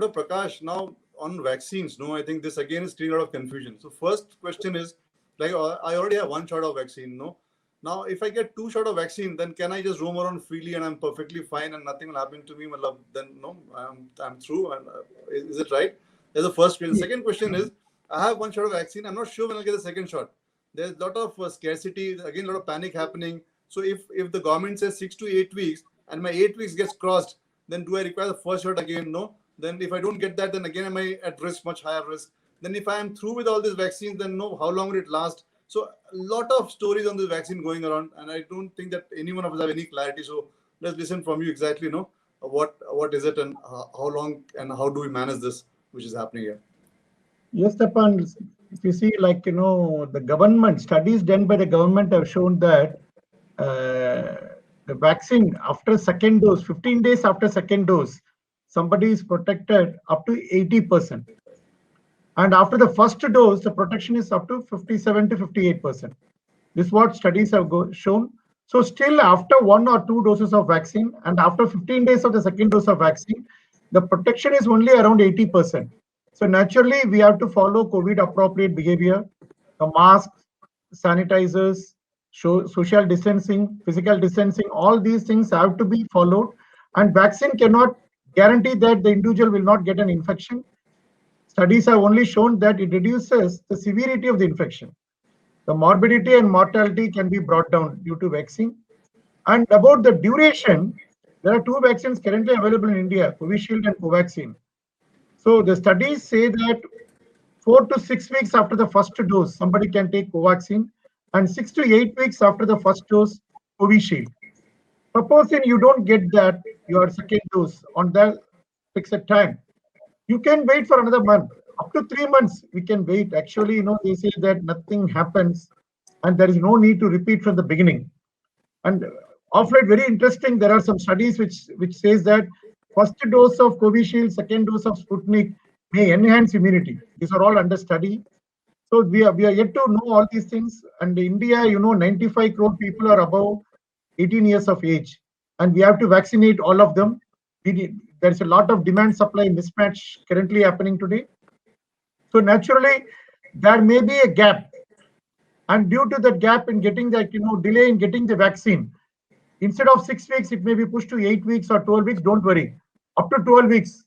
Dr. Prakash, now on vaccines, no, I think this again is creating a lot of confusion. So first question is, like, I already have one shot of vaccine, no? Now, if I get two shot of vaccine, then can I just roam around freely and I'm perfectly fine and nothing will happen to me? Matlab, then no, I'm through. And is it right? That's the first question. Second question is, I have one shot of vaccine. I'm not sure when I'll get the second shot. There's a lot of scarcity, again, a lot of panic happening. So if the government says 6 to 8 weeks and my 8 weeks gets crossed, then do I require the first shot again? No. Then if I don't get that, then again am I at risk, much higher risk? Then if I am through with all these vaccines, then no, how long will it last? So a lot of stories on this vaccine going around, and I don't think that any one of us have any clarity. So let's listen from you exactly, what is it and how long and how do we manage this, which is happening here? Yes, Tapan, if you see, like, the government studies done by the government have shown that the vaccine after second dose, 15 days after second dose, somebody is protected up to 80%. And after the first dose, the protection is up to 57 to 58%. This is what studies have shown. So still after 1 or 2 doses of vaccine and after 15 days of the second dose of vaccine, the protection is only around 80%. So naturally, we have to follow COVID appropriate behavior, the masks, sanitizers, social distancing, physical distancing, all these things have to be followed. And vaccine cannot guarantee that the individual will not get an infection. Studies have only shown that it reduces the severity of the infection. The morbidity and mortality can be brought down due to vaccine. And about the duration, there are two vaccines currently available in India, Covishield and Covaxin. So the studies say that 4 to 6 weeks after the first dose, somebody can take Covaxin, and 6 to 8 weeks after the first dose, Covishield. Supposing you don't get that, your second dose on that fixed time, you can wait for another month. Up to 3 months, we can wait. Actually, they say that nothing happens and there is no need to repeat from the beginning. And of late, very interesting, there are some studies which says that first dose of Covishield, second dose of Sputnik may enhance immunity. These are all under study. So we are yet to know all these things. And India, 95 crore people are above 18 years of age. And we have to vaccinate all of them. There's a lot of demand-supply mismatch currently happening today. So naturally, there may be a gap. And due to that gap in getting that, delay in getting the vaccine, instead of 6 weeks, it may be pushed to 8 weeks or 12 weeks. Don't worry. Up to 12 weeks,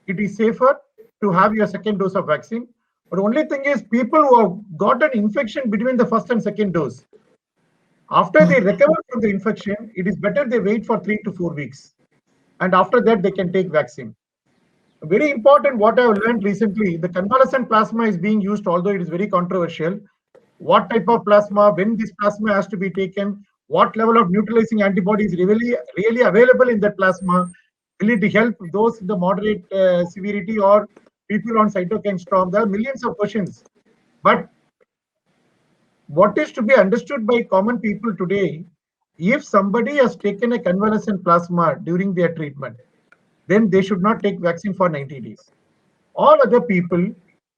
it is safer to have your second dose of vaccine. But the only thing is people who have got an infection between the first and second dose, after they recover from the infection, it is better they wait for 3 to 4 weeks. And after that, they can take vaccine. Very important, what I have learned recently, the convalescent plasma is being used, although it is very controversial. What type of plasma, when this plasma has to be taken, what level of neutralizing antibodies really available in that plasma, will it help those in the moderate severity or people on cytokine storm? There are millions of questions. But what is to be understood by common people today, if somebody has taken a convalescent plasma during their treatment, then they should not take vaccine for 90 days. All other people,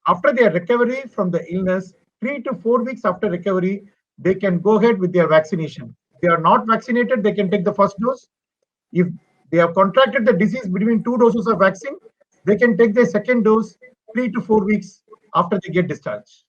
after their recovery from the illness, 3 to 4 weeks after recovery, they can go ahead with their vaccination. If they are not vaccinated, they can take the first dose. If they have contracted the disease between 2 doses of vaccine, they can take their second dose 3 to 4 weeks after they get discharged.